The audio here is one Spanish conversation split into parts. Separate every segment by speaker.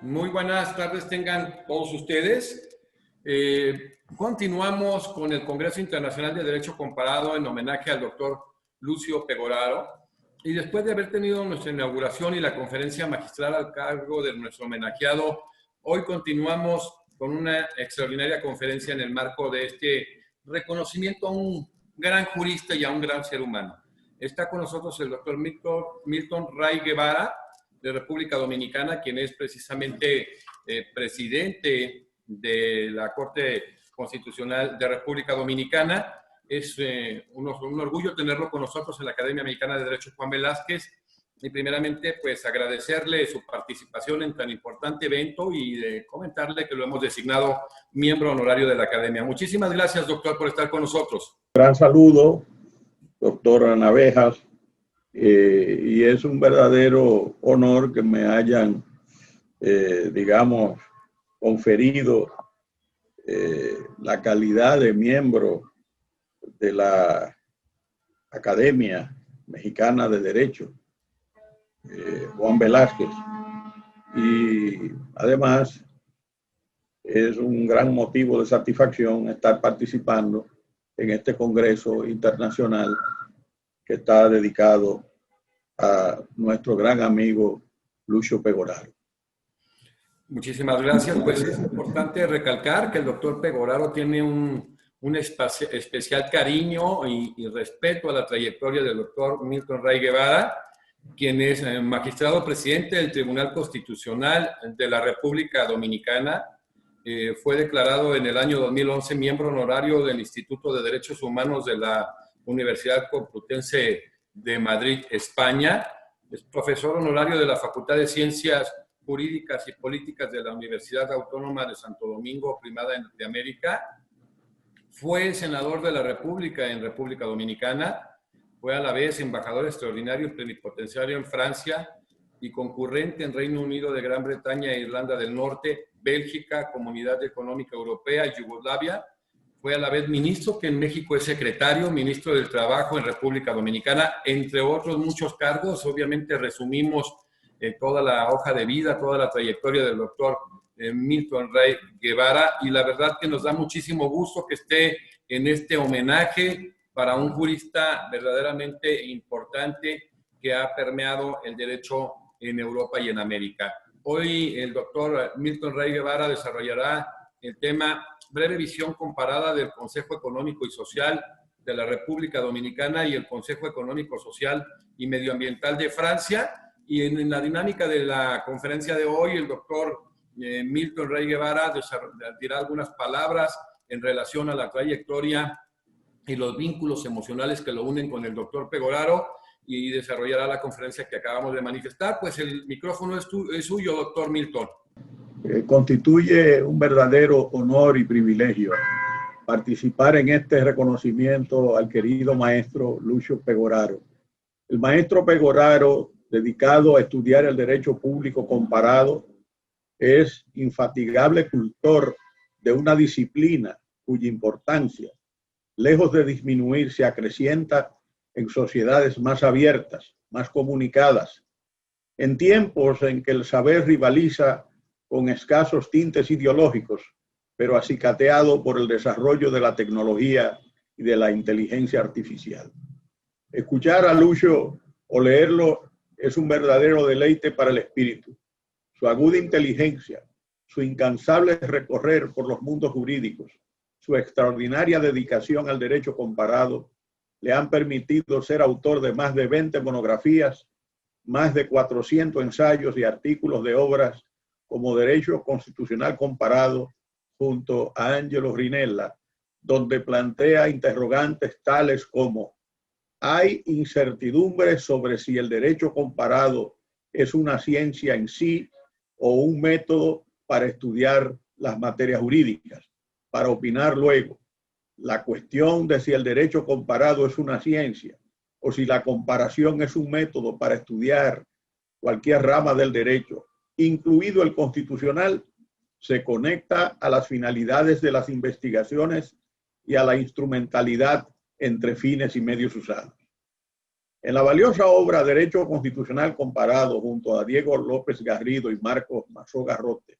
Speaker 1: Muy buenas tardes tengan todos ustedes. Continuamos con el Congreso Internacional de Derecho Comparado en homenaje al doctor Lucio Pegoraro. Y después de haber tenido nuestra inauguración y la conferencia magistral al cargo de nuestro homenajeado, hoy continuamos con una extraordinaria conferencia en el marco de este reconocimiento a un gran jurista y a un gran ser humano. Está con nosotros el doctor Milton Ray Guevara, de República Dominicana, quien es precisamente presidente de la Corte Constitucional de República Dominicana. Es un orgullo tenerlo con nosotros en la Academia Mexicana de Derecho Juan Velázquez. Y primeramente, pues agradecerle su participación en tan importante evento y de comentarle que lo hemos designado miembro honorario de la Academia. Muchísimas gracias, doctor, por estar con nosotros.
Speaker 2: Gran saludo, doctora Navejas, y es un verdadero honor que me hayan, digamos, conferido la calidad de miembro de la Academia Mexicana de Derecho, Juan Velázquez. Y además es un gran motivo de satisfacción estar participando en este Congreso Internacional que está dedicado a nuestro gran amigo Lucio Pegoraro.
Speaker 1: Muchísimas gracias. Pues es importante recalcar que el doctor Pegoraro tiene un especial cariño y respeto a la trayectoria del doctor Milton Ray Guevara, quien es magistrado presidente del Tribunal Constitucional de la República Dominicana. Fue declarado en el año 2011 miembro honorario del Instituto de Derechos Humanos de la Universidad Complutense de Madrid, España. Es profesor honorario de la Facultad de Ciencias Jurídicas y Políticas de la Universidad Autónoma de Santo Domingo, Primada de América. Fue senador de la República en República Dominicana. Fue a la vez embajador extraordinario plenipotenciario en Francia y concurrente en Reino Unido de Gran Bretaña e Irlanda del Norte, Bélgica, Comunidad Económica Europea y Yugoslavia. Fue a la vez ministro, que en México es secretario, ministro del Trabajo en República Dominicana, entre otros muchos cargos. Obviamente resumimos toda la hoja de vida, toda la trayectoria del doctor Milton Ray Guevara, y la verdad que nos da muchísimo gusto que esté en este homenaje para un jurista verdaderamente importante que ha permeado el derecho en Europa y en América. Hoy el doctor Milton Ray Guevara desarrollará el tema breve visión comparada del Consejo Económico y Social de la República Dominicana y el Consejo Económico, Social y Medioambiental de Francia. Y en la dinámica de la conferencia de hoy, el doctor Milton Ray Guevara dirá algunas palabras en relación a la trayectoria y los vínculos emocionales que lo unen con el doctor Pegoraro, y desarrollará la conferencia que acabamos de manifestar. Pues el micrófono es suyo, doctor Milton.
Speaker 2: Constituye un verdadero honor y privilegio participar en este reconocimiento al querido maestro Lucio Pegoraro. El maestro Pegoraro, dedicado a estudiar el derecho público comparado, es infatigable cultor de una disciplina cuya importancia, lejos de disminuir, se acrecienta en sociedades más abiertas, más comunicadas, en tiempos en que el saber rivaliza con escasos tintes ideológicos, pero acicateado por el desarrollo de la tecnología y de la inteligencia artificial. Escuchar a Lucio o leerlo es un verdadero deleite para el espíritu. Su aguda inteligencia, su incansable recorrer por los mundos jurídicos, su extraordinaria dedicación al derecho comparado le han permitido ser autor de más de 20 monografías, más de 400 ensayos y artículos de obras como Derecho Constitucional Comparado, junto a Angelo Rinella, donde plantea interrogantes tales como: ¿hay incertidumbre sobre si el derecho comparado es una ciencia en sí o un método para estudiar las materias jurídicas? Para opinar luego, la cuestión de si el derecho comparado es una ciencia o si la comparación es un método para estudiar cualquier rama del derecho, incluido el constitucional, se conecta a las finalidades de las investigaciones y a la instrumentalidad entre fines y medios usados. En la valiosa obra Derecho Constitucional Comparado, junto a Diego López Garrido y Marcos Mazó Garrote,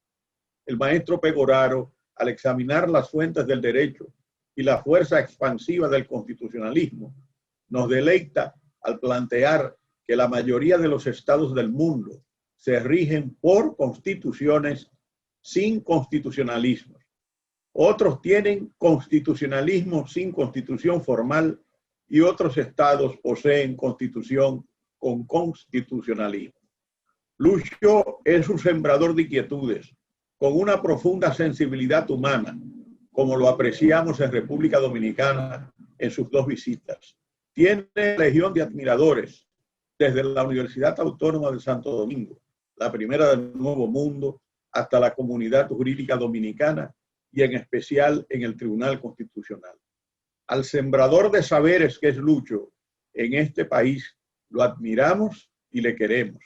Speaker 2: el maestro Pegoraro, al examinar las fuentes del derecho y la fuerza expansiva del constitucionalismo, nos deleita al plantear que la mayoría de los estados del mundo se rigen por constituciones sin constitucionalismo. Otros tienen constitucionalismo sin constitución formal y otros estados poseen constitución con constitucionalismo. Lucio es un sembrador de inquietudes, con una profunda sensibilidad humana, como lo apreciamos en República Dominicana en sus 2 visitas. Tiene legión de admiradores, desde la Universidad Autónoma de Santo Domingo, la primera del Nuevo Mundo, hasta la comunidad jurídica dominicana y en especial en el Tribunal Constitucional. Al sembrador de saberes que es Lucho, en este país lo admiramos y le queremos.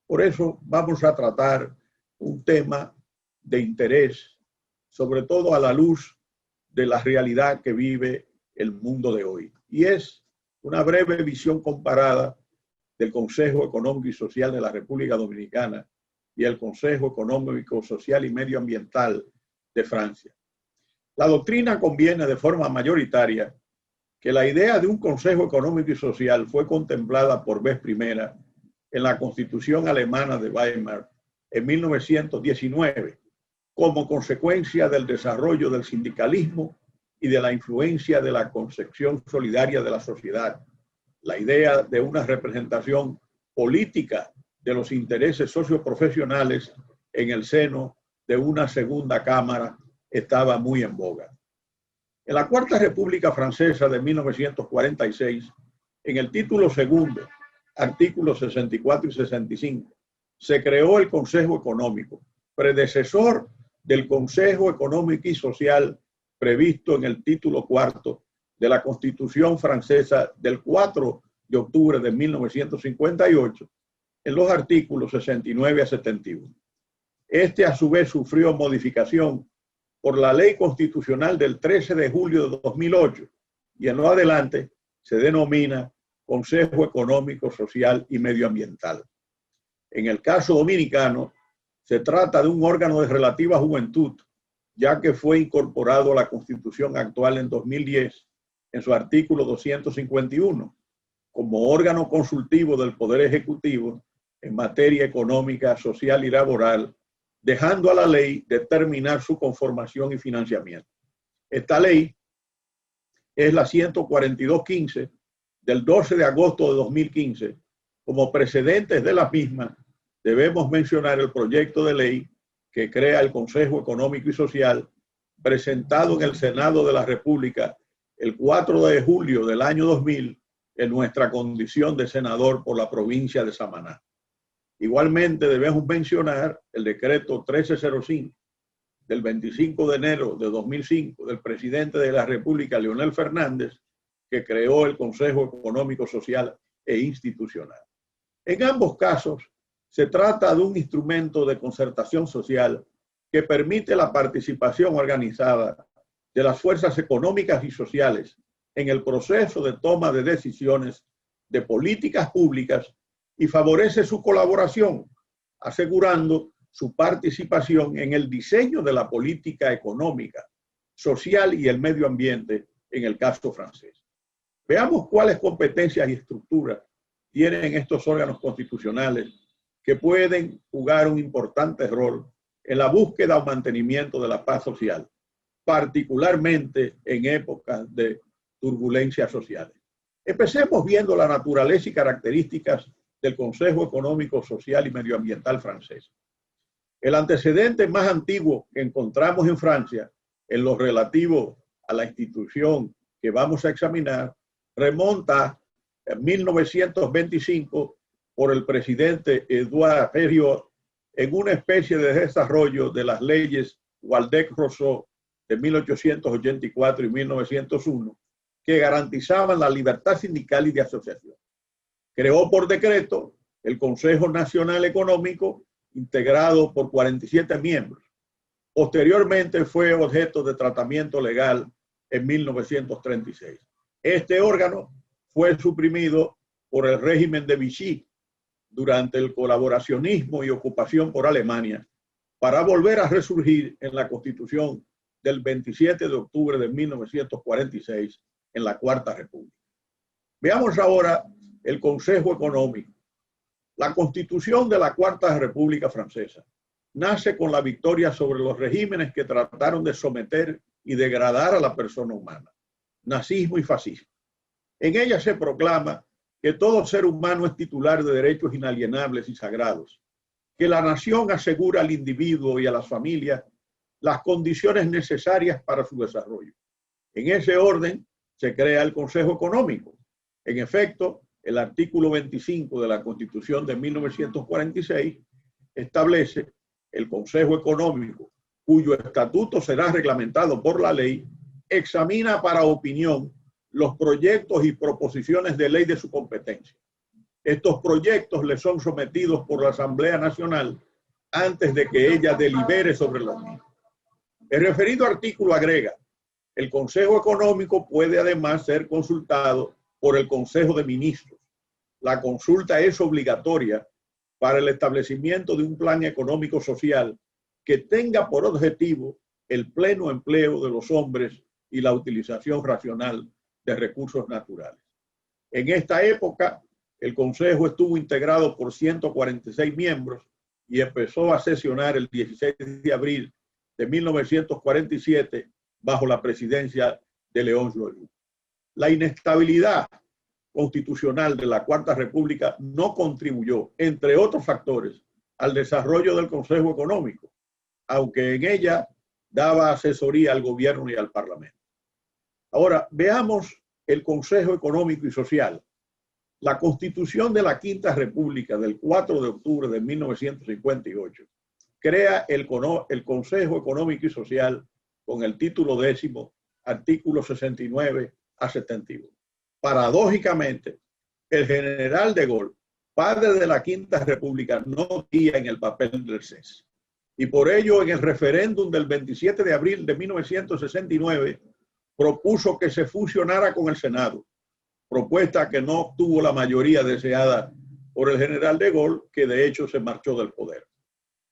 Speaker 2: Por eso vamos a tratar un tema de interés, sobre todo a la luz de la realidad que vive el mundo de hoy. Y es una breve visión comparada del Consejo Económico y Social de la República Dominicana y el Consejo Económico, Social y Medioambiental de Francia. La doctrina conviene de forma mayoritaria que la idea de un Consejo Económico y Social fue contemplada por vez primera en la Constitución alemana de Weimar en 1919, como consecuencia del desarrollo del sindicalismo y de la influencia de la concepción solidaria de la sociedad. La idea de una representación política de los intereses socioprofesionales en el seno de una segunda cámara estaba muy en boga. En la Cuarta República Francesa de 1946, en el título segundo, artículos 64 y 65, se creó el Consejo Económico, predecesor del Consejo Económico y Social previsto en el título cuarto de la Constitución francesa del 4 de octubre de 1958, en los artículos 69 a 71. Este, a su vez, sufrió modificación por la Ley Constitucional del 13 de julio de 2008 y en lo adelante se denomina Consejo Económico, Social y Medioambiental. En el caso dominicano, se trata de un órgano de relativa juventud, ya que fue incorporado a la Constitución actual en 2010, en su artículo 251, como órgano consultivo del Poder Ejecutivo en materia económica, social y laboral, dejando a la ley determinar su conformación y financiamiento. Esta ley es la 14215 del 12 de agosto de 2015. Como precedentes de la misma, debemos mencionar el proyecto de ley que crea el Consejo Económico y Social, presentado en el Senado de la República el 4 de julio del año 2000 en nuestra condición de senador por la provincia de Samaná. Igualmente debemos mencionar el decreto 1305 del 25 de enero de 2005 del presidente de la República, Leonel Fernández, que creó el Consejo Económico, Social e Institucional. En ambos casos, se trata de un instrumento de concertación social que permite la participación organizada de las fuerzas económicas y sociales en el proceso de toma de decisiones de políticas públicas y favorece su colaboración, asegurando su participación en el diseño de la política económica, social y el medio ambiente en el caso francés. Veamos cuáles competencias y estructuras tienen estos órganos constitucionales que pueden jugar un importante rol en la búsqueda o mantenimiento de la paz social, particularmente en épocas de turbulencias sociales. Empecemos viendo la naturaleza y características del Consejo Económico, Social y Medioambiental francés. El antecedente más antiguo que encontramos en Francia en lo relativo a la institución que vamos a examinar remonta a 1925 por el presidente Édouard Herriot en una especie de desarrollo de las leyes Waldeck-Rousseau de 1884 y 1901 que garantizaban la libertad sindical y de asociación. Creó por decreto el Consejo Nacional Económico, integrado por 47 miembros. Posteriormente fue objeto de tratamiento legal en 1936. Este órgano fue suprimido por el régimen de Vichy durante el colaboracionismo y ocupación por Alemania, para volver a resurgir en la Constitución del 27 de octubre de 1946 en la Cuarta República. Veamos ahora el Consejo Económico. La Constitución de la Cuarta República Francesa nace con la victoria sobre los regímenes que trataron de someter y degradar a la persona humana, nazismo y fascismo. En ella se proclama que todo ser humano es titular de derechos inalienables y sagrados, que la nación asegura al individuo y a las familias las condiciones necesarias para su desarrollo. En ese orden se crea el Consejo Económico. En efecto, el artículo 25 de la Constitución de 1946 establece el Consejo Económico, cuyo estatuto será reglamentado por la ley, examina para opinión los proyectos y proposiciones de ley de su competencia. Estos proyectos le son sometidos por la Asamblea Nacional antes de que ella delibere sobre los mismos. El referido artículo agrega: el Consejo Económico puede además ser consultado por el Consejo de Ministros. La consulta es obligatoria para el establecimiento de un plan económico social que tenga por objetivo el pleno empleo de los hombres y la utilización racional de recursos naturales. En esta época, el Consejo estuvo integrado por 146 miembros y empezó a sesionar el 16 de abril de 1947 bajo la presidencia de Léon Joly. La inestabilidad constitucional de la Cuarta República no contribuyó, entre otros factores, al desarrollo del Consejo Económico, aunque en ella daba asesoría al gobierno y al Parlamento. Ahora, veamos el Consejo Económico y Social. La Constitución de la Quinta República del 4 de octubre de 1958 crea el Consejo Económico y Social con el título 10º, artículos 69 a 71. Paradójicamente, el general de Gaulle, padre de la Quinta República, no guía en el papel del CES. Y por ello, en el referéndum del 27 de abril de 1969, propuso que se fusionara con el Senado, propuesta que no obtuvo la mayoría deseada por el general de Gaulle, que de hecho se marchó del poder.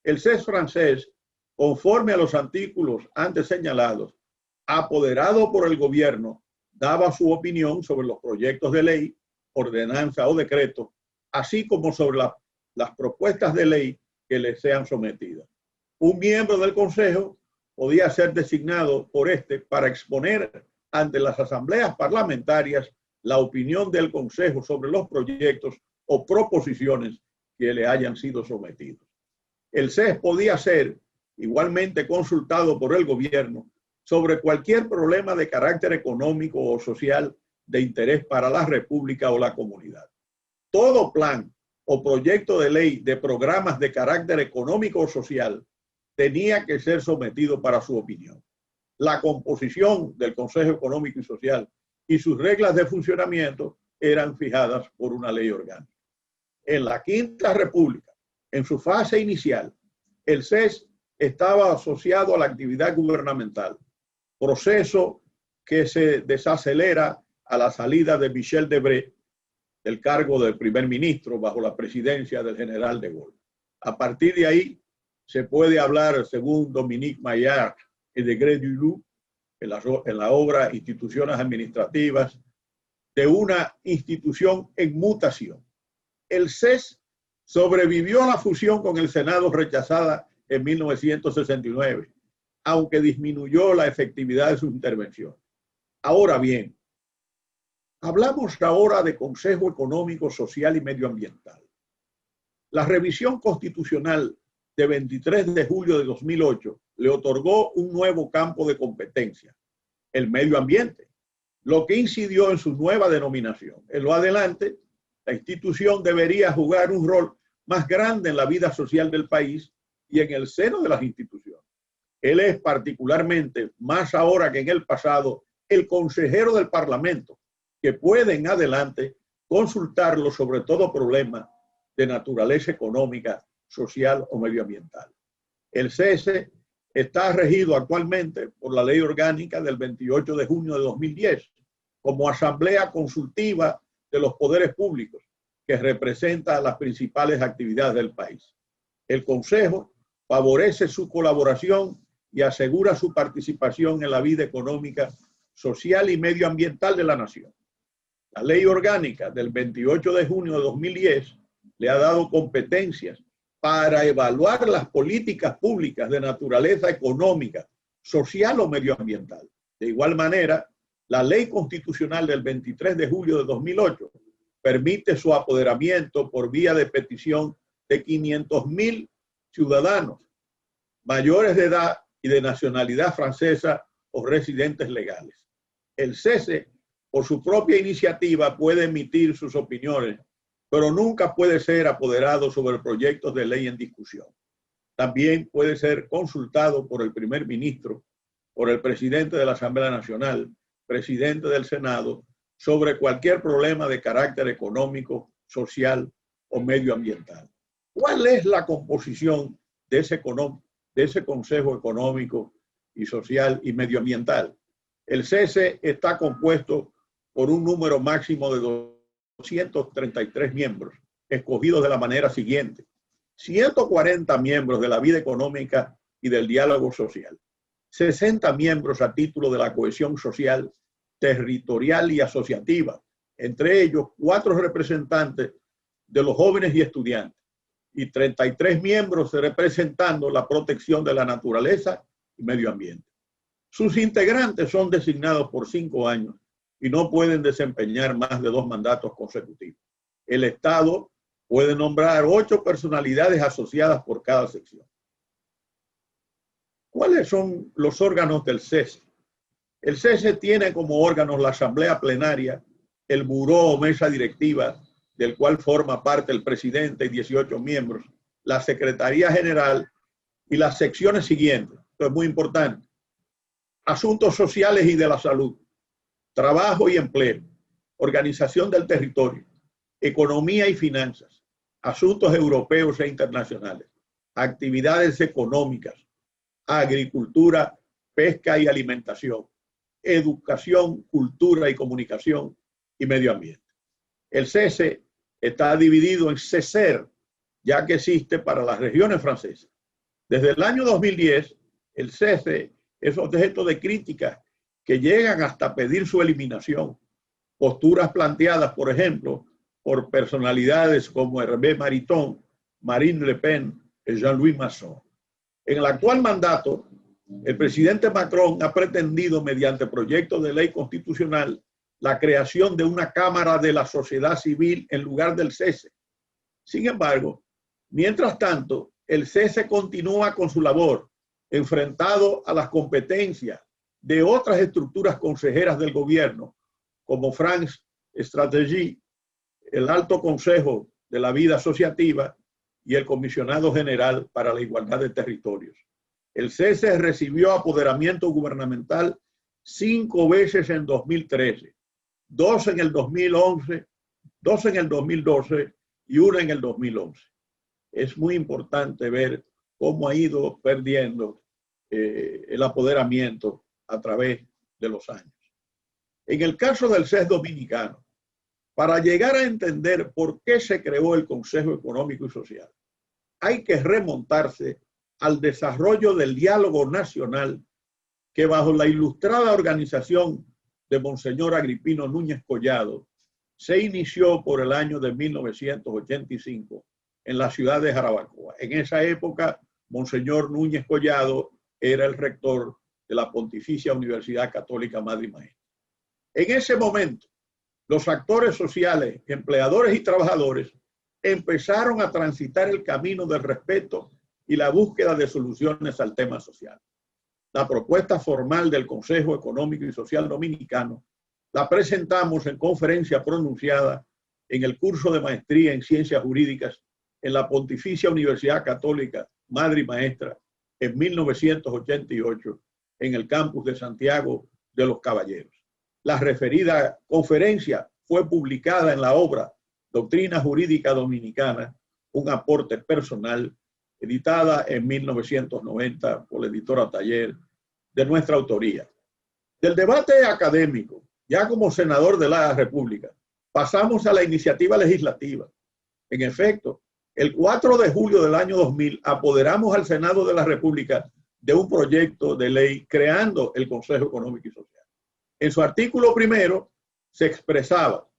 Speaker 2: El CES francés, conforme a los artículos antes señalados, apoderado por el gobierno, daba su opinión sobre los proyectos de ley, ordenanza o decreto, así como sobre las propuestas de ley que le sean sometidas. Un miembro del Consejo podía ser designado por este para exponer ante las asambleas parlamentarias la opinión del Consejo sobre los proyectos o proposiciones que le hayan sido sometidos. El CES podía ser igualmente consultado por el gobierno sobre cualquier problema de carácter económico o social de interés para la República o la comunidad. Todo plan o proyecto de ley de programas de carácter económico o social tenía que ser sometido para su opinión. La composición del Consejo Económico y Social y sus reglas de funcionamiento eran fijadas por una ley orgánica. En la Quinta República, en su fase inicial, el CES estaba asociado a la actividad gubernamental, proceso que se desacelera a la salida de Michel Debré del cargo del primer ministro bajo la presidencia del general de Gaulle. A partir de ahí se puede hablar, según Dominique Maillard y Degré du Loup, en la obra Instituciones Administrativas, de una institución en mutación. El CES sobrevivió a la fusión con el Senado rechazada en 1969, aunque disminuyó la efectividad de su intervención. Ahora bien, hablamos ahora de Consejo Económico, Social y Medioambiental. La revisión constitucional de 23 de julio de 2008 le otorgó un nuevo campo de competencia, el medio ambiente, lo que incidió en su nueva denominación. En lo adelante, la institución debería jugar un rol más grande en la vida social del país y en el seno de las instituciones. Él es particularmente, más ahora que en el pasado, el consejero del Parlamento, que puede en adelante consultarlo sobre todo problema de naturaleza económica, social o medioambiental. El CES está regido actualmente por la Ley Orgánica del 28 de junio de 2010 como Asamblea Consultiva de los poderes públicos que representa las principales actividades del país. El Consejo favorece su colaboración y asegura su participación en la vida económica, social y medioambiental de la nación. La Ley Orgánica del 28 de junio de 2010 le ha dado competencias para evaluar las políticas públicas de naturaleza económica, social o medioambiental. De igual manera, la Ley Constitucional del 23 de julio de 2008 permite su apoderamiento por vía de petición de 500.000 ciudadanos mayores de edad y de nacionalidad francesa o residentes legales. El CESE, por su propia iniciativa, puede emitir sus opiniones, pero nunca puede ser apoderado sobre proyectos de ley en discusión. También puede ser consultado por el primer ministro, por el presidente de la Asamblea Nacional, presidente del Senado, sobre cualquier problema de carácter económico, social o medioambiental. ¿Cuál es la composición de ese Consejo Económico y Social y Medioambiental? El CESE está compuesto por un número máximo de 233 miembros, escogidos de la manera siguiente: 140 miembros de la vida económica y del diálogo social, 60 miembros a título de la cohesión social, territorial y asociativa, entre ellos 4 representantes de los jóvenes y estudiantes, y 33 miembros representando la protección de la naturaleza y medio ambiente. Sus integrantes son designados por 5 años y no pueden desempeñar más de 2 mandatos consecutivos. El Estado puede nombrar 8 personalidades asociadas por cada sección. ¿Cuáles son los órganos del CESE? El CESE tiene como órganos la Asamblea Plenaria, el Buró o Mesa Directiva, del cual forma parte el presidente y 18 miembros, la Secretaría General y las secciones siguientes. Esto es muy importante: asuntos sociales y de la salud, trabajo y empleo, organización del territorio, economía y finanzas, asuntos europeos e internacionales, actividades económicas, agricultura, pesca y alimentación, educación, cultura y comunicación y medio ambiente. El CESE está dividido en CESER, ya que existe para las regiones francesas. Desde el año 2010, el CESE es objeto de críticas que llegan hasta pedir su eliminación. Posturas planteadas, por ejemplo, por personalidades como Hervé Mariton, Marine Le Pen y Jean-Louis Masson. En el actual mandato, el presidente Macron ha pretendido, mediante proyecto de ley constitucional, la creación de una Cámara de la Sociedad Civil en lugar del CESE. Sin embargo, mientras tanto, el CESE continúa con su labor, enfrentado a las competencias de otras estructuras consejeras del gobierno, como France Stratégie, el Alto Consejo de la Vida Asociativa y el Comisionado General para la Igualdad de Territorios. El CESE recibió apoderamiento gubernamental 5 veces en 2013, 2 en el 2011, 2 en el 2012 y 1 en el 2011. Es muy importante ver cómo ha ido perdiendo el apoderamiento a través de los años. En el caso del CES dominicano, para llegar a entender por qué se creó el Consejo Económico y Social, hay que remontarse al desarrollo del diálogo nacional que, bajo la ilustrada organización de Monseñor Agripino Núñez Collado, se inició por el año de 1985 en la ciudad de Jarabacoa. En esa época, Monseñor Núñez Collado era el rector de la Pontificia Universidad Católica Madre y Maestra. En ese momento, los actores sociales, empleadores y trabajadores empezaron a transitar el camino del respeto y la búsqueda de soluciones al tema social. La propuesta formal del Consejo Económico y Social Dominicano la presentamos en conferencia pronunciada en el curso de maestría en Ciencias Jurídicas en la Pontificia Universidad Católica Madre y Maestra en 1988 en el campus de Santiago de los Caballeros. La referida conferencia fue publicada en la obra Doctrina Jurídica Dominicana, un aporte personal, editada en 1990 por la editora Taller, de nuestra autoría. Del debate académico, ya como senador de la República, Pasamos a la iniciativa legislativa. En efecto, el 4 de julio del año 2000 apoderamos al Senado de la República de un proyecto de ley creando el Consejo Económico y Social. En su artículo primero se expresaba: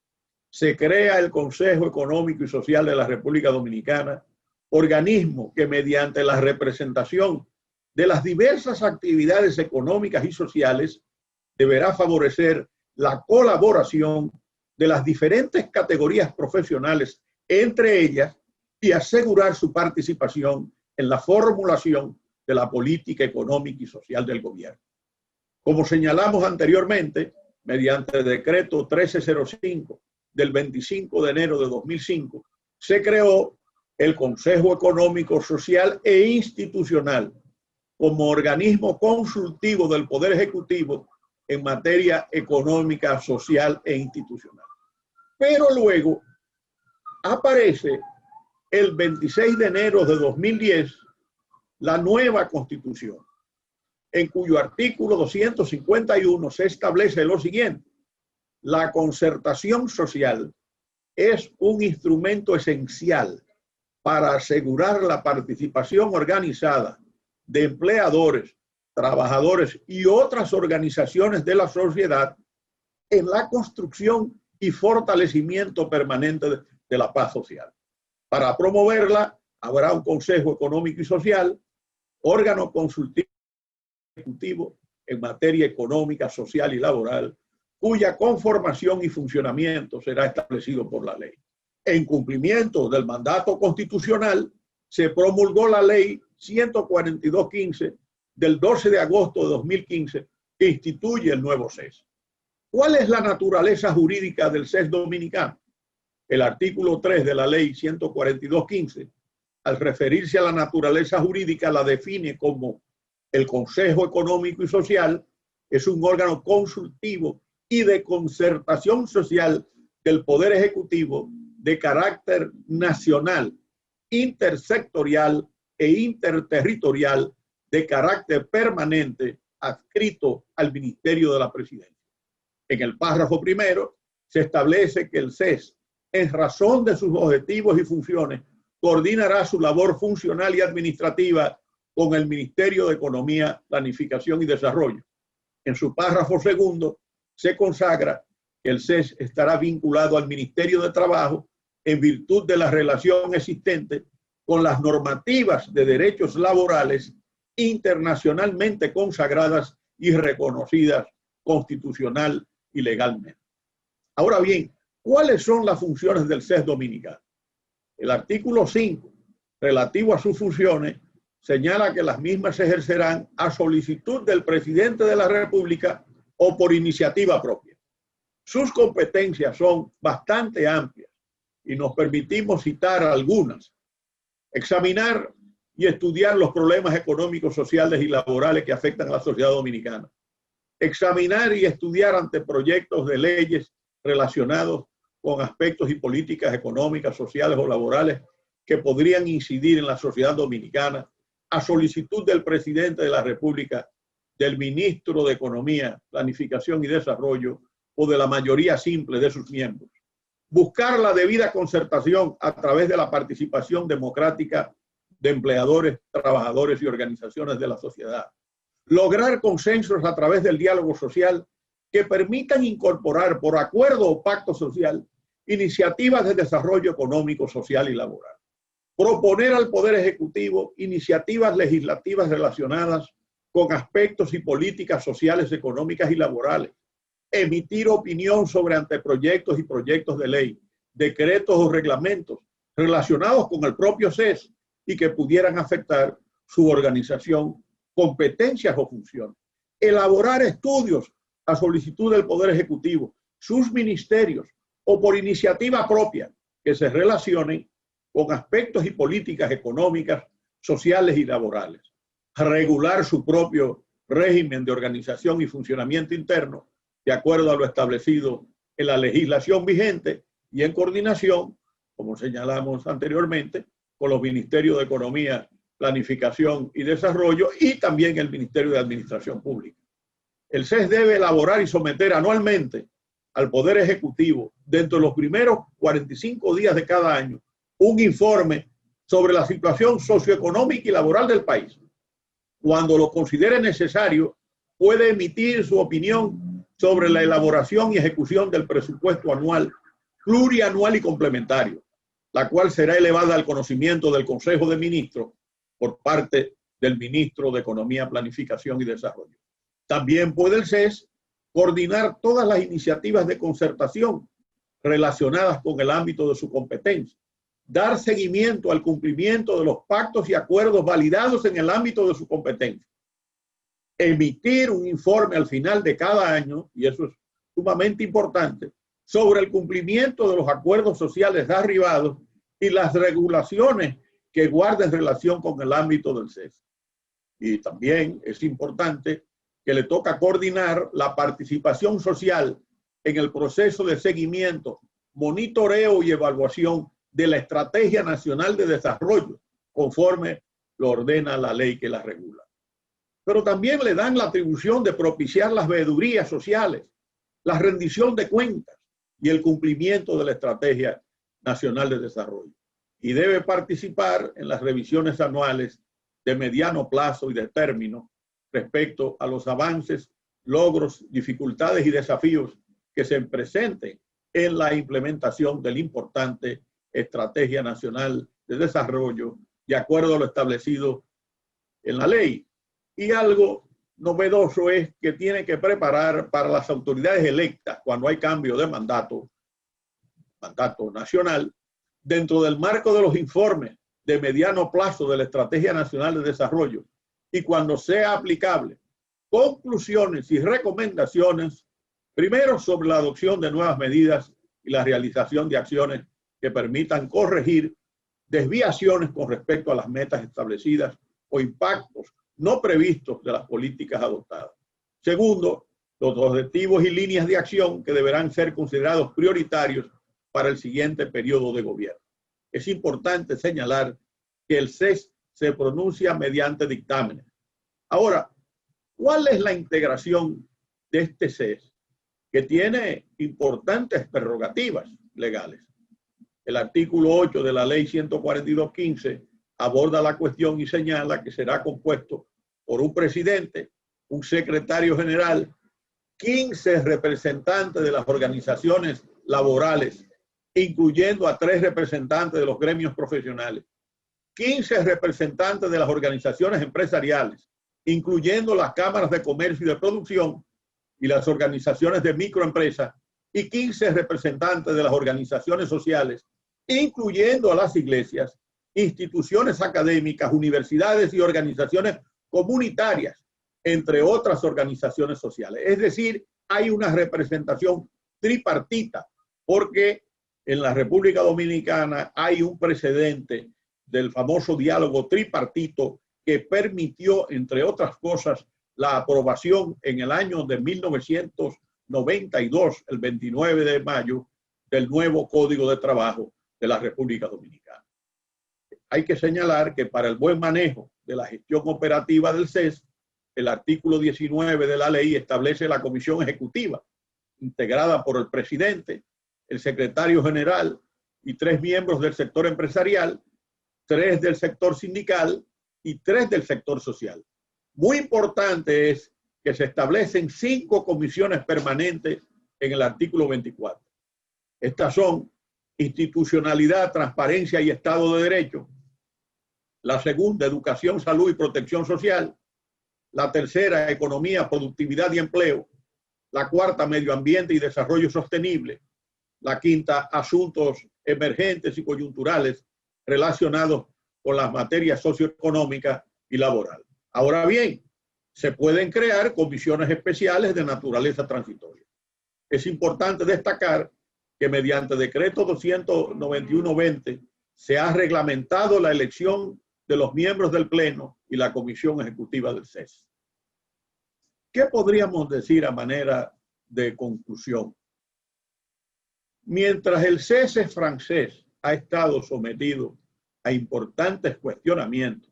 Speaker 2: se crea el Consejo Económico y Social de la República Dominicana, organismo que mediante la representación de las diversas actividades económicas y sociales deberá favorecer la colaboración de las diferentes categorías profesionales entre ellas y asegurar su participación en la formulación de la política económica y social del gobierno. Como señalamos anteriormente, mediante el decreto 1305 del 25 de enero de 2005, se creó el Consejo Económico, Social e Institucional como organismo consultivo del Poder Ejecutivo en materia económica, social e institucional. Pero luego aparece el 26 de enero de 2010 la nueva Constitución, en cuyo artículo 251 se establece lo siguiente: la concertación social es un instrumento esencial para asegurar la participación organizada de empleadores, trabajadores y otras organizaciones de la sociedad en la construcción y fortalecimiento permanente de la paz social. Para promoverla, habrá un Consejo Económico y Social, órgano consultivo ejecutivo en materia económica, social y laboral, cuya conformación y funcionamiento será establecido por la ley. En cumplimiento del mandato constitucional, se promulgó la ley 142-15 del 12 de agosto de 2015 que instituye el nuevo CES. ¿Cuál es la naturaleza jurídica del CES dominicano? El artículo 3 de la ley 142-15, al referirse a la naturaleza jurídica, la define como: el Consejo Económico y Social es un órgano consultivo y de concertación social del Poder Ejecutivo de carácter nacional, intersectorial e interterritorial de carácter permanente, adscrito al Ministerio de la Presidencia. En el párrafo primero se establece que el CES, en razón de sus objetivos y funciones, coordinará su labor funcional y administrativa con el Ministerio de Economía, Planificación y Desarrollo. En su párrafo segundo se consagra que el CES estará vinculado al Ministerio de Trabajo en virtud de la relación existente con las normativas de derechos laborales internacionalmente consagradas y reconocidas constitucional y legalmente. Ahora bien, ¿cuáles son las funciones del CES dominicano? El artículo 5, relativo a sus funciones, señala que las mismas se ejercerán a solicitud del presidente de la República o por iniciativa propia. Sus competencias son bastante amplias y nos permitimos citar algunas. Examinar y estudiar los problemas económicos, sociales y laborales que afectan a la sociedad dominicana. Examinar y estudiar anteproyectos de leyes relacionados con aspectos y políticas económicas, sociales o laborales que podrían incidir en la sociedad dominicana a solicitud del presidente de la República, del ministro de Economía, Planificación y Desarrollo o de la mayoría simple de sus miembros. Buscar la debida concertación a través de la participación democrática de empleadores, trabajadores y organizaciones de la sociedad. Lograr consensos a través del diálogo social que permitan incorporar por acuerdo o pacto social iniciativas de desarrollo económico, social y laboral. Proponer al Poder Ejecutivo iniciativas legislativas relacionadas con aspectos y políticas sociales, económicas y laborales. Emitir opinión sobre anteproyectos y proyectos de ley, decretos o reglamentos relacionados con el propio CES y que pudieran afectar su organización, competencias o funciones. Elaborar estudios a solicitud del Poder Ejecutivo, sus ministerios o por iniciativa propia que se relacionen con aspectos y políticas económicas, sociales y laborales. Regular su propio régimen de organización y funcionamiento interno de acuerdo a lo establecido en la legislación vigente y en coordinación, como señalamos anteriormente, con los Ministerios de Economía, Planificación y Desarrollo y también el Ministerio de Administración Pública. El CES debe elaborar y someter anualmente al Poder Ejecutivo dentro de los primeros 45 días de cada año un informe sobre la situación socioeconómica y laboral del país. Cuando lo considere necesario, puede emitir su opinión sobre la elaboración y ejecución del presupuesto anual, plurianual y complementario, la cual será elevada al conocimiento del Consejo de Ministros por parte del Ministro de Economía, Planificación y Desarrollo. También puede el CES coordinar todas las iniciativas de concertación relacionadas con el ámbito de su competencia, dar seguimiento al cumplimiento de los pactos y acuerdos validados en el ámbito de su competencia, emitir un informe al final de cada año, y eso es sumamente importante, sobre el cumplimiento de los acuerdos sociales arribados y las regulaciones que guarden relación con el ámbito del CES. Y también es importante que le toca coordinar la participación social en el proceso de seguimiento, monitoreo y evaluación de la Estrategia Nacional de Desarrollo, conforme lo ordena la ley que la regula. Pero también le dan la atribución de propiciar las veedurías sociales, la rendición de cuentas y el cumplimiento de la Estrategia Nacional de Desarrollo. Y debe participar en las revisiones anuales de mediano plazo y de término respecto a los avances, logros, dificultades y desafíos que se presenten en la implementación de la importante Estrategia Nacional de Desarrollo de acuerdo a lo establecido en la ley. Y algo novedoso es que tiene que preparar para las autoridades electas cuando hay cambio de mandato nacional, dentro del marco de los informes de mediano plazo de la Estrategia Nacional de Desarrollo y cuando sea aplicable, conclusiones y recomendaciones, primero sobre la adopción de nuevas medidas y la realización de acciones que permitan corregir desviaciones con respecto a las metas establecidas o impactos no previstos de las políticas adoptadas. Segundo, los objetivos y líneas de acción que deberán ser considerados prioritarios para el siguiente periodo de gobierno. Es importante señalar que el CES se pronuncia mediante dictámenes. Ahora, ¿cuál es la integración de este CES? Que tiene importantes prerrogativas legales. El artículo 8 de la ley 142.15 aborda la cuestión y señala que será compuesto por un presidente, un secretario general, 15 representantes de las organizaciones laborales, incluyendo a 3 representantes de los gremios profesionales, 15 representantes de las organizaciones empresariales, incluyendo las cámaras de comercio y de producción y las organizaciones de microempresas, y 15 representantes de las organizaciones sociales, incluyendo a las iglesias, instituciones académicas, universidades y organizaciones comunitarias, entre otras organizaciones sociales. Es decir, hay una representación tripartita, porque en la República Dominicana hay un precedente del famoso diálogo tripartito que permitió, entre otras cosas, la aprobación en el año de 1992, el 29 de mayo, del nuevo Código de Trabajo de la República Dominicana. Hay que señalar que para el buen manejo de la gestión operativa del CES, el artículo 19 de la ley establece la comisión ejecutiva, integrada por el presidente, el secretario general y 3 miembros del sector empresarial, 3 del sector sindical y 3 del sector social. Muy importante es que se establecen 5 comisiones permanentes en el artículo 24. Estas son institucionalidad, transparencia y Estado de Derecho. La segunda, educación, salud y protección social. La tercera, economía, productividad y empleo. La cuarta, medio ambiente y desarrollo sostenible. La quinta, asuntos emergentes y coyunturales relacionados con las materias socioeconómicas y laborales. Ahora bien, se pueden crear comisiones especiales de naturaleza transitoria. Es importante destacar que mediante decreto 291-20 se ha reglamentado la elección de los miembros del Pleno y la Comisión Ejecutiva del CES. ¿Qué podríamos decir a manera de conclusión? Mientras el CES francés ha estado sometido a importantes cuestionamientos,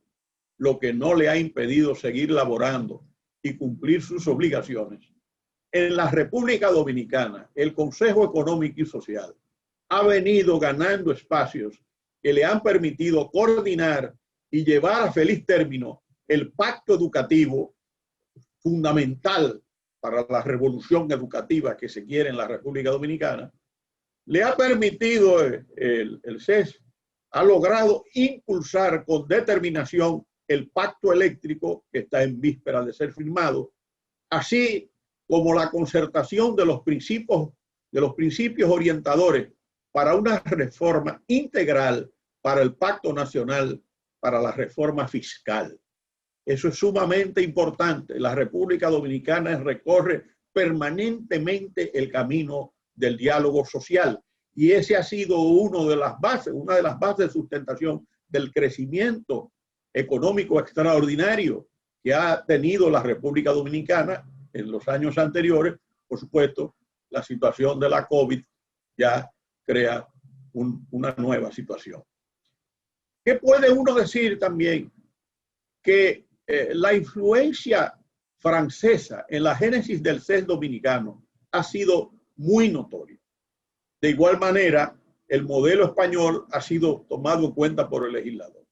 Speaker 2: lo que no le ha impedido seguir laborando y cumplir sus obligaciones, en la República Dominicana, el Consejo Económico y Social ha venido ganando espacios que le han permitido coordinar y llevar a feliz término el pacto educativo fundamental para la revolución educativa que se quiere en la República Dominicana. Le ha permitido el CES, ha logrado impulsar con determinación el pacto eléctrico que está en víspera de ser firmado, así como la concertación de los principios orientadores para una reforma integral para el Pacto Nacional para la Reforma Fiscal. Eso es sumamente importante. La República Dominicana recorre permanentemente el camino del diálogo social y ese ha sido una de las bases de sustentación del crecimiento económico extraordinario que ha tenido la República Dominicana en los años anteriores. Por supuesto, la situación de la COVID ya crea una nueva situación. ¿Qué puede uno decir también? Que la influencia francesa en la génesis del CES dominicano ha sido muy notoria. De igual manera, el modelo español ha sido tomado en cuenta por el legislador.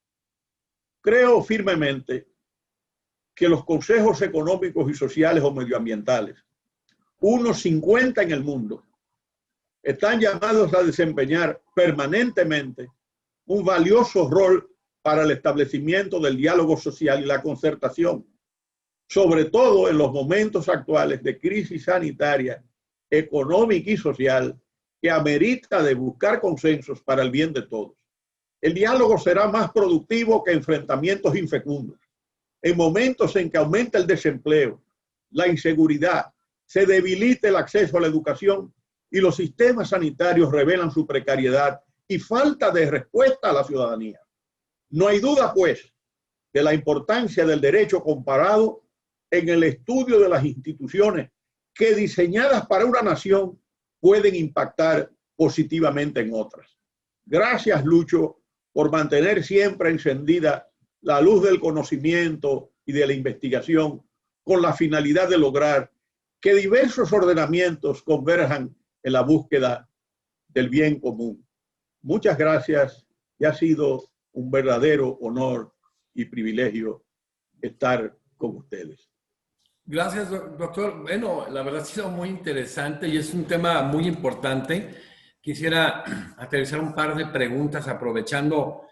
Speaker 2: Creo firmemente que los consejos económicos y sociales o medioambientales, unos 50 en el mundo, están llamados a desempeñar permanentemente un valioso rol para el establecimiento del diálogo social y la concertación, sobre todo en los momentos actuales de crisis sanitaria, económica y social, que amerita de buscar consensos para el bien de todos. El diálogo será más productivo que enfrentamientos infecundos. En momentos en que aumenta el desempleo, la inseguridad, se debilita el acceso a la educación y los sistemas sanitarios revelan su precariedad y falta de respuesta a la ciudadanía. No hay duda, pues, de la importancia del derecho comparado en el estudio de las instituciones que, diseñadas para una nación, pueden impactar positivamente en otras. Gracias, Lucho, por mantener siempre encendida la luz del conocimiento y de la investigación con la finalidad de lograr que diversos ordenamientos converjan en la búsqueda del bien común. Muchas gracias y ha sido un verdadero honor y privilegio estar con ustedes.
Speaker 1: Gracias, doctor. Bueno, la verdad ha sido muy interesante y es un tema muy importante. Quisiera aterrizar un par de preguntas aprovechando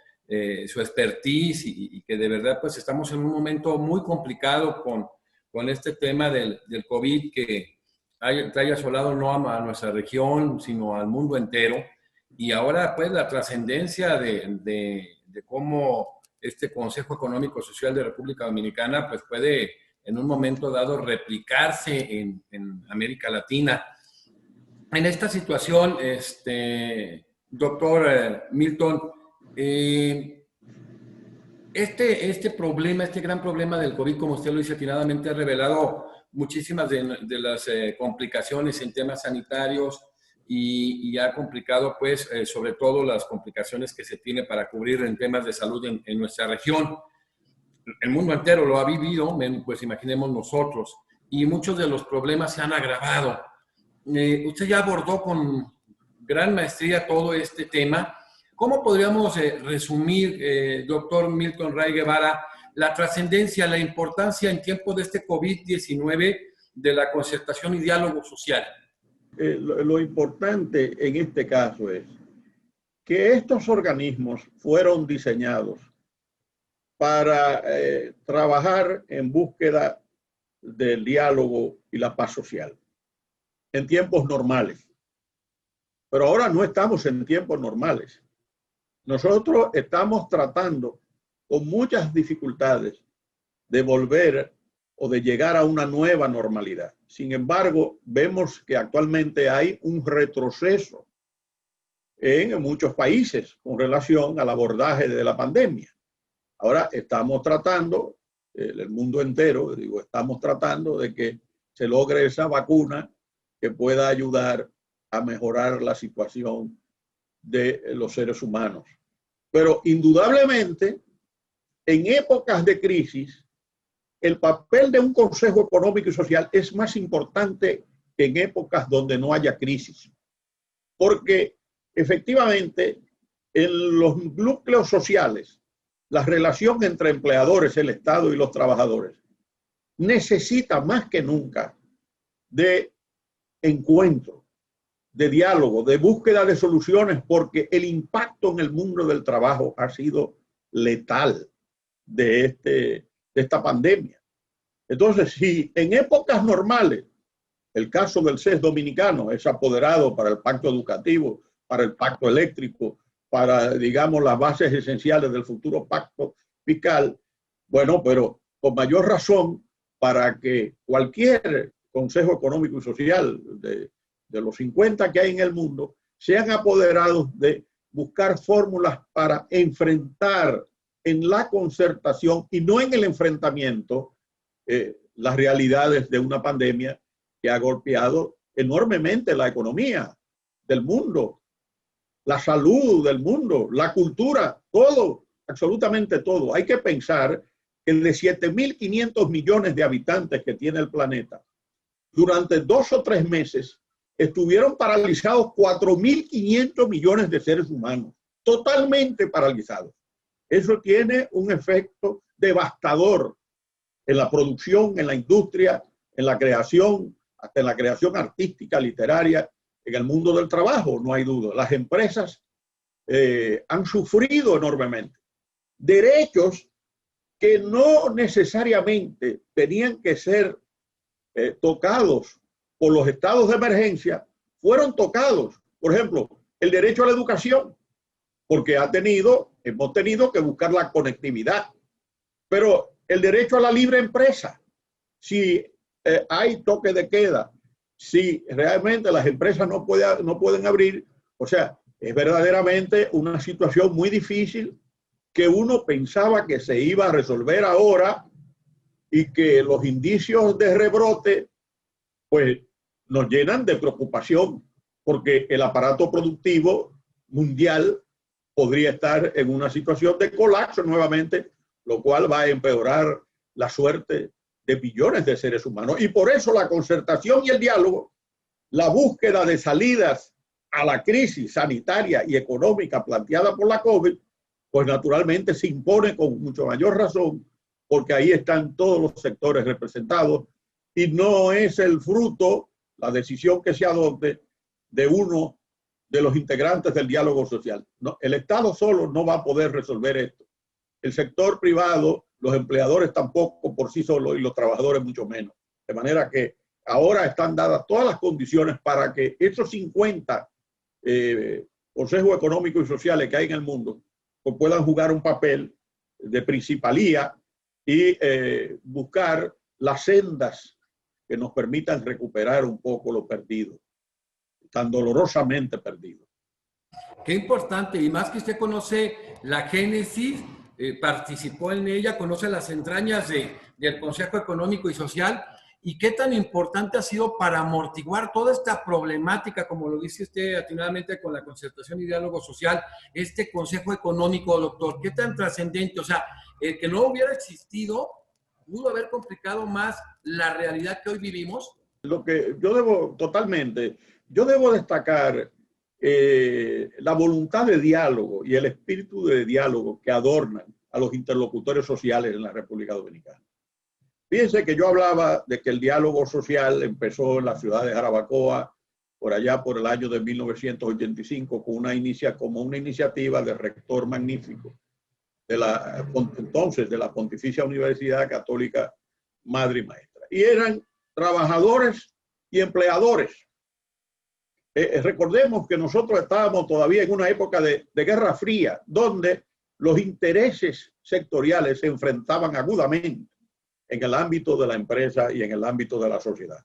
Speaker 1: su expertise y que de verdad pues estamos en un momento muy complicado con este tema del COVID que haya asolado no a nuestra región, sino al mundo entero. Y ahora pues la trascendencia de cómo este Consejo Económico Social de República Dominicana pues puede en un momento dado replicarse en América Latina. En esta situación, doctor Milton, este problema, este gran problema del COVID, como usted lo dice atinadamente, ha revelado muchísimas de las complicaciones en temas sanitarios y ha complicado, pues, sobre todo las complicaciones que se tiene para cubrir en temas de salud en nuestra región. El mundo entero lo ha vivido, pues imaginemos nosotros, y muchos de los problemas se han agravado. Usted ya abordó con gran maestría todo este tema. ¿Cómo podríamos resumir, doctor Milton Ray Guevara, la trascendencia, la importancia en tiempo de este COVID-19 de la concertación y diálogo social?
Speaker 2: Lo importante en este caso es que estos organismos fueron diseñados para trabajar en búsqueda del diálogo y la paz social en tiempos normales. Pero ahora no estamos en tiempos normales. Nosotros estamos tratando con muchas dificultades de volver o de llegar a una nueva normalidad. Sin embargo, vemos que actualmente hay un retroceso en muchos países con relación al abordaje de la pandemia. Ahora estamos tratando, el mundo entero, estamos tratando de que se logre esa vacuna que pueda ayudar a mejorar la situación de los seres humanos. Pero indudablemente, en épocas de crisis, el papel de un Consejo Económico y Social es más importante que en épocas donde no haya crisis. Porque efectivamente en los núcleos sociales, la relación entre empleadores, el Estado y los trabajadores necesita más que nunca de encuentro, de diálogo, de búsqueda de soluciones, porque el impacto en el mundo del trabajo ha sido letal de esta pandemia. Entonces, si en épocas normales, el caso del CES dominicano es apoderado para el pacto educativo, para el pacto eléctrico, para, digamos, las bases esenciales del futuro pacto fiscal, bueno, pero con mayor razón para que cualquier Consejo Económico y Social de los 50 que hay en el mundo sean apoderados de buscar fórmulas para enfrentar en la concertación y no en el enfrentamiento las realidades de una pandemia que ha golpeado enormemente la economía del mundo, la salud del mundo, la cultura, todo, absolutamente todo. Hay que pensar que de 7.500 millones de habitantes que tiene el planeta, durante 2 o 3 meses estuvieron paralizados 4.500 millones de seres humanos, totalmente paralizados. Eso tiene un efecto devastador en la producción, en la industria, en la creación, hasta en la creación artística, literaria, en el mundo del trabajo, no hay duda. Las empresas han sufrido enormemente. Derechos que no necesariamente tenían que ser tocados por los estados de emergencia, fueron tocados. Por ejemplo, el derecho a la educación, porque hemos tenido que buscar la conectividad. Pero el derecho a la libre empresa, si hay toque de queda, si realmente las empresas no pueden abrir, o sea, es verdaderamente una situación muy difícil que uno pensaba que se iba a resolver ahora y que los indicios de rebrote pues nos llenan de preocupación porque el aparato productivo mundial podría estar en una situación de colapso nuevamente, lo cual va a empeorar la suerte de billones de seres humanos. Y por eso la concertación y el diálogo, la búsqueda de salidas a la crisis sanitaria y económica planteada por la COVID, pues naturalmente se impone con mucho mayor razón, porque ahí están todos los sectores representados y no es el fruto, la decisión que se adopte de uno de los integrantes del diálogo social. No, el Estado solo no va a poder resolver esto. El sector privado, los empleadores tampoco por sí solos y los trabajadores mucho menos. De manera que ahora están dadas todas las condiciones para que esos 50 consejos económicos y sociales que hay en el mundo pues puedan jugar un papel de principalía y buscar las sendas que nos permitan recuperar un poco lo perdido, tan dolorosamente perdido.
Speaker 1: Qué importante, y más que usted conoce la génesis, participó en ella, conoce las entrañas del Consejo Económico y Social, y qué tan importante ha sido para amortiguar toda esta problemática, como lo dice usted atinadamente con la concertación y diálogo social, este Consejo Económico, doctor, qué tan trascendente, o sea, el que no hubiera existido pudo haber complicado más la realidad que hoy vivimos.
Speaker 2: Lo que yo debo destacar la voluntad de diálogo y el espíritu de diálogo que adornan a los interlocutores sociales en la República Dominicana. Fíjense que yo hablaba de que el diálogo social empezó en la ciudad de Jarabacoa, por allá por el año de 1985, con una iniciativa del rector magnífico de entonces de la Pontificia Universidad Católica Madre y Maestra. Y eran trabajadores y empleadores. Recordemos que nosotros estábamos todavía en una época de Guerra Fría, donde los intereses sectoriales se enfrentaban agudamente en el ámbito de la empresa y en el ámbito de la sociedad.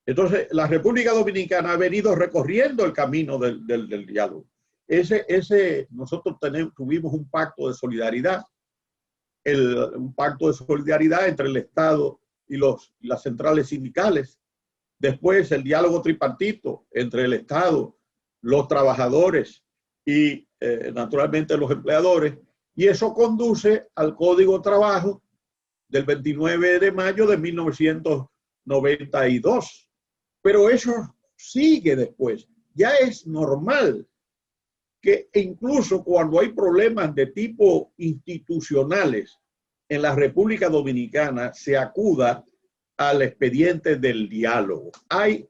Speaker 2: Entonces, la República Dominicana ha venido recorriendo el camino del diálogo. Nosotros tuvimos un pacto de solidaridad, un pacto de solidaridad entre el Estado y las centrales sindicales. Después el diálogo tripartito entre el Estado, los trabajadores y naturalmente los empleadores. Y eso conduce al Código de Trabajo del 29 de mayo de 1992. Pero eso sigue después. Ya es normal que incluso cuando hay problemas de tipo institucionales en la República Dominicana se acuda al expediente del diálogo. Hay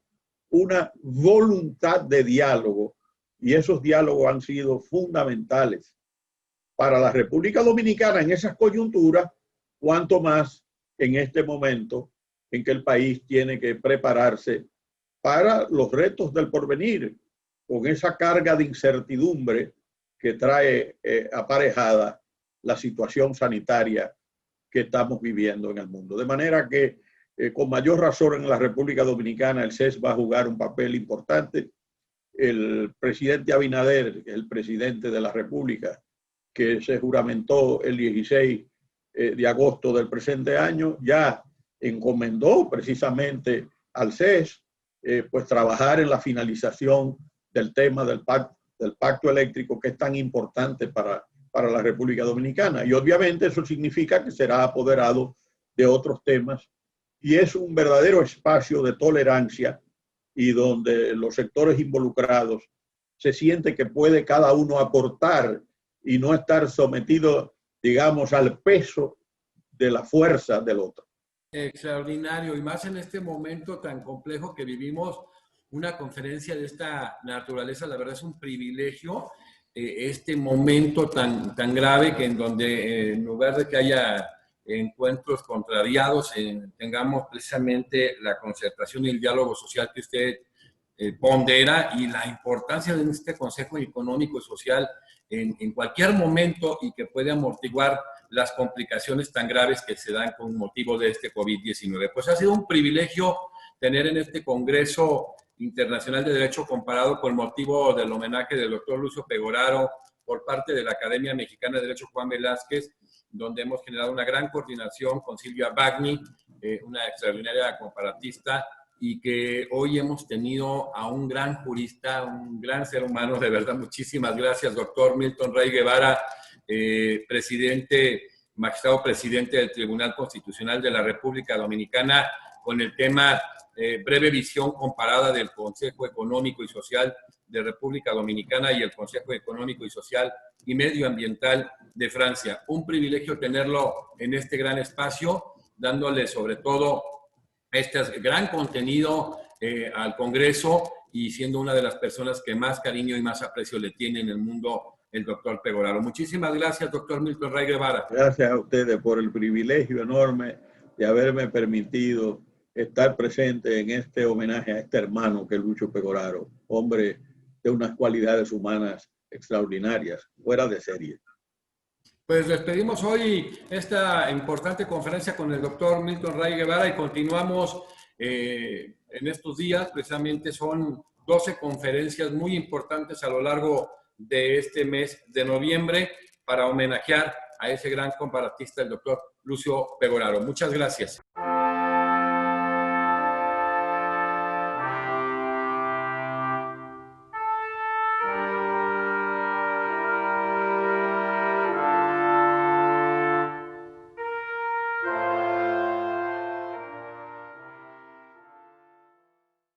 Speaker 2: una voluntad de diálogo y esos diálogos han sido fundamentales para la República Dominicana en esas coyunturas, cuanto más en este momento en que el país tiene que prepararse para los retos del porvenir, con esa carga de incertidumbre que trae aparejada la situación sanitaria que estamos viviendo en el mundo. De manera que, con mayor razón en la República Dominicana, el CES va a jugar un papel importante. El presidente Abinader, el presidente de la República, que se juramentó el 16 de agosto del presente año, ya encomendó precisamente al CES pues trabajar en la finalización del tema del pacto eléctrico, que es tan importante para la República Dominicana. Y obviamente eso significa que será apoderado de otros temas y es un verdadero espacio de tolerancia y donde los sectores involucrados se siente que puede cada uno aportar y no estar sometido, digamos, al peso de la fuerza del otro.
Speaker 1: Extraordinario, y más en este momento tan complejo que vivimos, una conferencia de esta naturaleza, la verdad es un privilegio, este momento tan grave que en donde en lugar de que haya encuentros contrariados, tengamos precisamente la concertación y el diálogo social que usted pondera y la importancia de este Consejo Económico y Social en cualquier momento y que puede amortiguar las complicaciones tan graves que se dan con motivo de este COVID-19. Pues ha sido un privilegio tener en este Congreso Internacional de Derecho Comparado con motivo del homenaje del doctor Lucio Pegoraro por parte de la Academia Mexicana de Derecho Juan Velázquez, donde hemos generado una gran coordinación con Silvia Bagni, una extraordinaria comparatista, y que hoy hemos tenido a un gran jurista, un gran ser humano, de verdad, muchísimas gracias, doctor Milton Rey Guevara, magistrado presidente del Tribunal Constitucional de la República Dominicana, con el tema breve visión comparada del Consejo Económico y Social de República Dominicana y el Consejo Económico y Social y Medioambiental de Francia. Un privilegio tenerlo en este gran espacio, dándole sobre todo este gran contenido al Congreso y siendo una de las personas que más cariño y más aprecio le tiene en el mundo el doctor Pegoraro. Muchísimas gracias, doctor Milton Rey Guevara.
Speaker 2: Gracias a ustedes por el privilegio enorme de haberme permitido estar presente en este homenaje a este hermano que es Lucio Pegoraro, hombre de unas cualidades humanas extraordinarias, fuera de serie.
Speaker 1: Pues despedimos hoy esta importante conferencia con el doctor Milton Rey Guevara y continuamos en estos días. Precisamente son 12 conferencias muy importantes a lo largo de este mes de noviembre para homenajear a ese gran comparatista, el doctor Lucio Pegoraro. Muchas gracias.